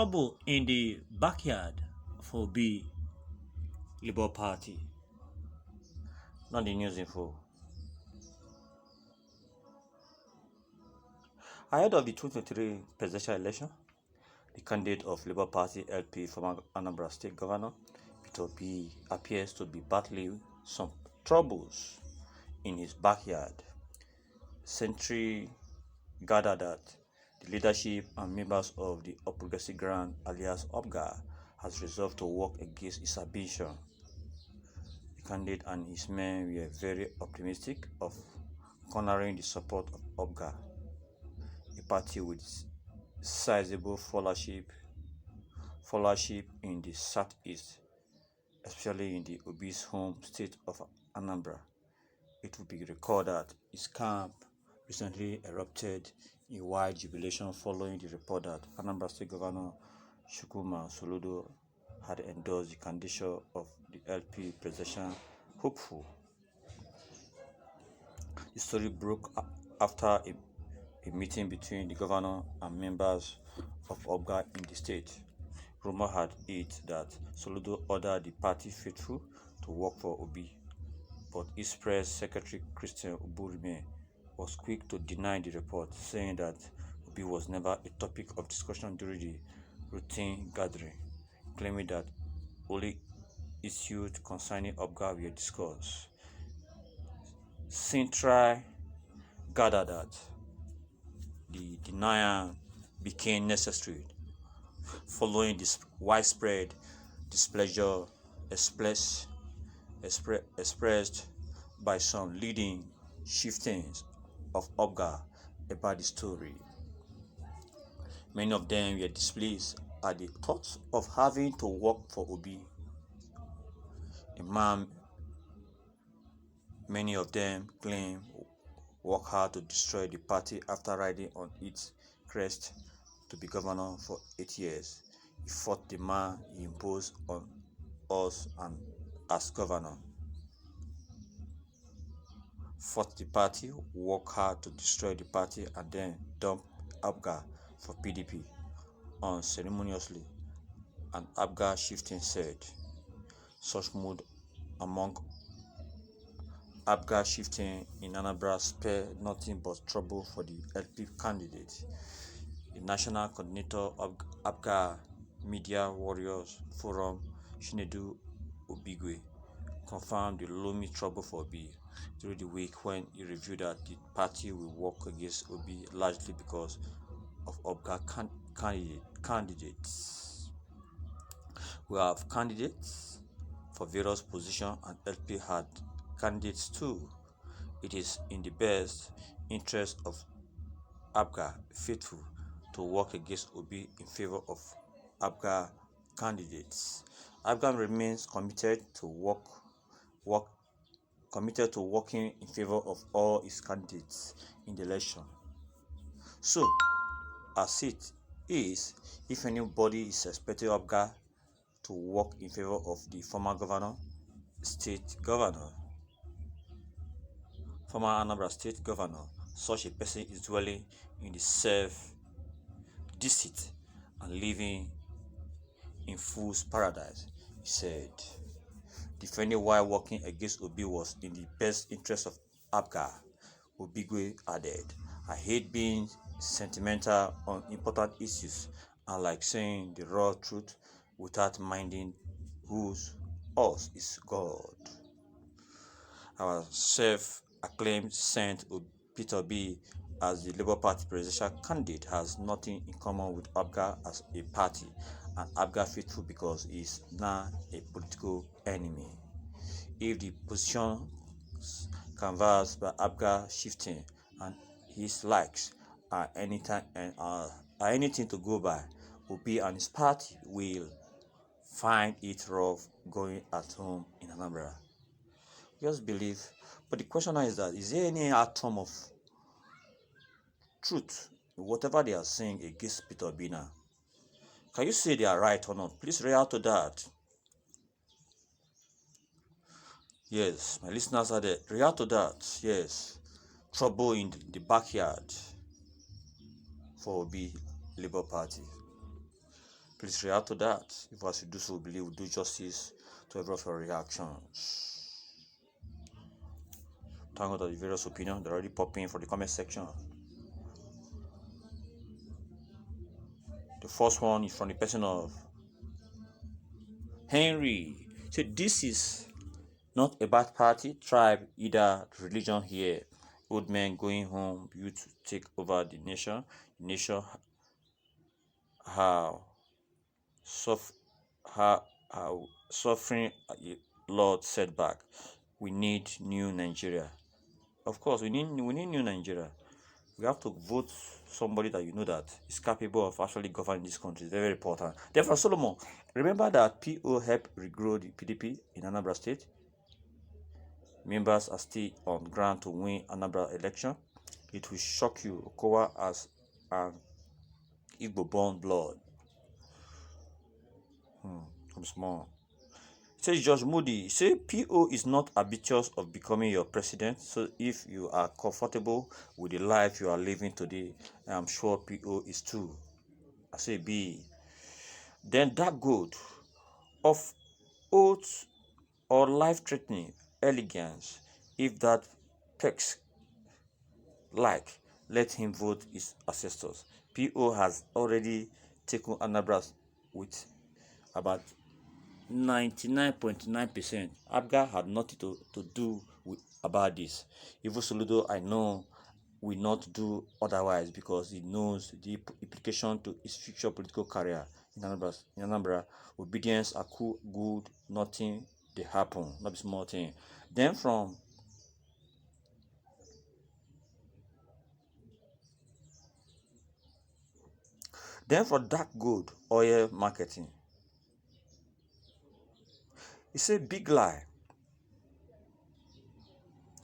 Trouble in the backyard for B Labour Party. Not the news info. Ahead of the 2023 presidential election, the candidate of Labour Party LP, former Anambra State Governor Peter Obi, appears to be battling some troubles in his backyard. Sentry gathered that the leadership and members of the All Progressive Grand, alias OPGA, has resolved to work against his ambition. The candidate and his men were very optimistic of cornering the support of OPGA, a party with sizable followership in the southeast, especially in the Obi's home state of Anambra. It will be recalled that his camp recently erupted in wide jubilation following the report that Anambra State Governor Chukwuma Soludo had endorsed the candidature of the LP presidential hopeful. The story broke after a meeting between the governor and members of OPGA in the state. Rumor had it that Soludo ordered the party faithful to work for Obi, but his press secretary Christian Uburime was quick to deny the report, saying that Obi was never a topic of discussion during the routine gathering, claiming that only issues concerning OPGA were discussed. Sentry gathered that the denial became necessary following this widespread displeasure expressed by some leading chieftains of OPGA about the story. Many of them were displeased at the thought of having to work for Obi, a man many of them claim worked hard to destroy the party after riding on its crest to be governor for 8 years. He fought the man he imposed on us and as governor. Fought the party, worked hard to destroy the party, and then dumped OPGA for PDP unceremoniously. An OPGA chieftain said. Such mood among OPGA chieftain in Anambra spared nothing but trouble for the LP candidate. The national coordinator of OPGA Media Warriors Forum, Chinedu Obigwe, confirmed the looming trouble for Obi during the week when he revealed that the party will work against Obi largely because of OPGA candidates. We have candidates for various positions and LP had candidates too. It is in the best interest of OPGA faithful to work against Obi in favor of OPGA candidates. OPGA remains committed to working in favor of all its candidates in the election. So, as it is, if anybody is expecting OPGA to work in favor of the former Anambra State Governor, such a person is dwelling in the self-deceit and living in fool's paradise, he said. Defending why working against Obi was in the best interest of OPGA, Obigwe added, I hate being sentimental on important issues and like saying the raw truth without minding whose us is God. Our self-acclaimed Saint Peter Obi as the Labour Party presidential candidate has nothing in common with OPGA as a party, and OPGA faithful because he is now a political enemy. If the positions canvassed by OPGA shifting and his likes are anything to go by, Obi and his party will find it rough going at home in Anambra. Just believe. But the question now is that, is there any atom of truth in whatever they are saying against Peter Obi now? Can you say they are right or not? Please react to that. Yes, my listeners are there. React to that. Yes. Trouble in the backyard for Obi Labour Party. Please react to that. If as you do so, believe will do justice to every of your reactions. Thank God that the various opinions that are already popping for the comment section. The first one is from the person of Henry. So this is not about party, tribe, either religion here. Old men going home, you to take over the nation. The nation how suffering Lord setback. We need new Nigeria. Of course, we need new Nigeria. We have to vote somebody that you know that is capable of actually governing this country. It's very, very important. Therefore, Solomon, remember that PO helped regrow the PDP in Anambra State. Members are still on ground to win Anambra election. It will shock you. Okowa as an Igbo-born blood. Come small. Says George Moody, say PO is not ambitious of becoming your president. So if you are comfortable with the life you are living today, I'm sure PO is too. I say B. Then that good of oath or life-threatening elegance, if that pecs like, let him vote his ancestors. PO has already taken Anambra with about 99.9%. Abga had nothing to do about this. Even Soludo, I know, will not do otherwise because he knows the implication to his future political career in Anambra. Obedience are cool, good, nothing they happen, not a small thing. Then for dark gold oil marketing, it's a big lie.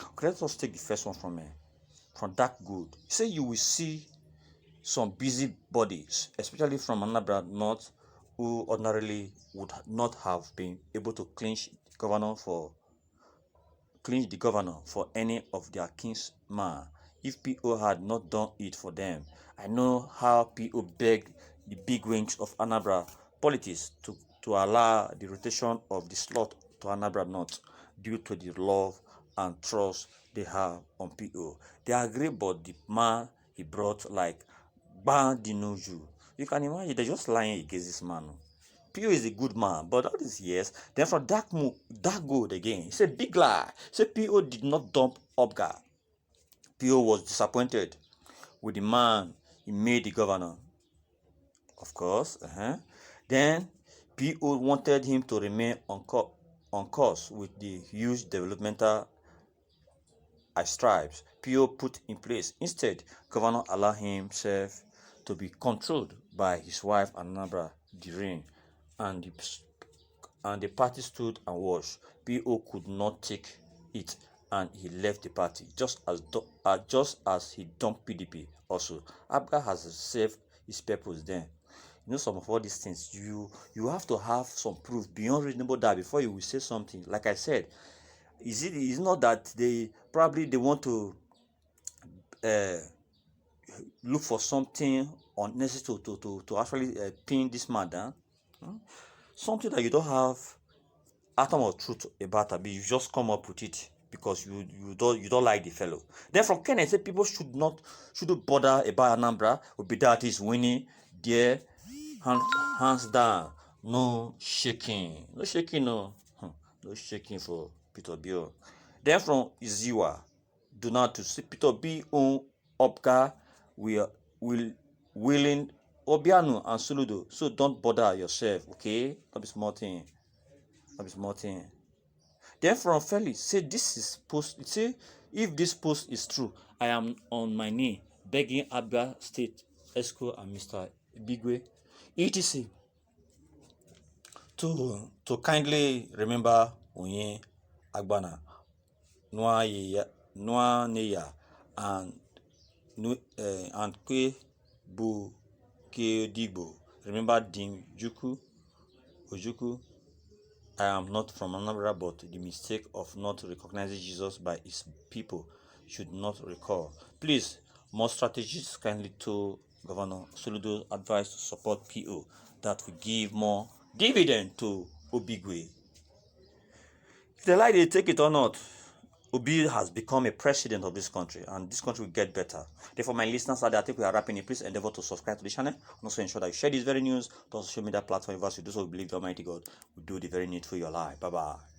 Okay, let us take the first one from dark gold. Say you will see some busy bodies, especially from Anambra North, who ordinarily would not have been able to clinch the governor for any of their kinsmen if PO had not done it for them. I know how PO begged the big wings of Anambra politics to allow the rotation of the slot to Anambra North due to the love and trust they have on PO. They agree, but the man he brought like Bandinoju. You can imagine they're just lying against this man. PO is a good man, but all these years, then from dark gold again. It's a big lie. Say PO did not dump Obga. PO was disappointed with the man he made the governor. Of course. Then PO wanted him to remain on course with the huge developmental stripes PO put in place. Instead, governor allowed himself to be controlled by his wife Anambra Direen, and the party stood and watched. PO could not take it, and he left the party just as he dumped PDP. Also, Abga has served his purpose then. You know, some of all these things, you have to have some proof beyond reasonable doubt before you will say something. Like I said, is not that they want to look for something unnecessary to actually pin this man down. Something that you don't have atom of truth about, you just come up with it because you don't like the fellow. Then from Kenneth said people shouldn't bother about Anambra. Obidat is winning there, hands down. No shaking, no shaking for Peter Bill. Then from Iziwa, do not to see Peter B on Opka will willing Obiano and Soludo. So don't bother yourself, okay? Not be small thing. Then from Felix, say this is post. Say if this post is true, I am on my knee begging Abia State Esco and Mr. Bigwe, etc. to kindly remember Onye Agbana, Noa Neya, and Kwe Bukedigbo. Remember Dim Ojuku. I am not from Anambra, but the mistake of not recognizing Jesus by his people should not recur. Please, more strategies kindly to Governor Soludo advised to support PO that will give more dividend to Obigwe. If they like, they take it or not. Obi has become a president of this country, and this country will get better. Therefore, my listeners out there, I think we are wrapping it. Please endeavor to subscribe to the channel, and also ensure that you share this very news to social media platform. If you do so, we believe the Almighty God will do the very needful in your life. Bye bye.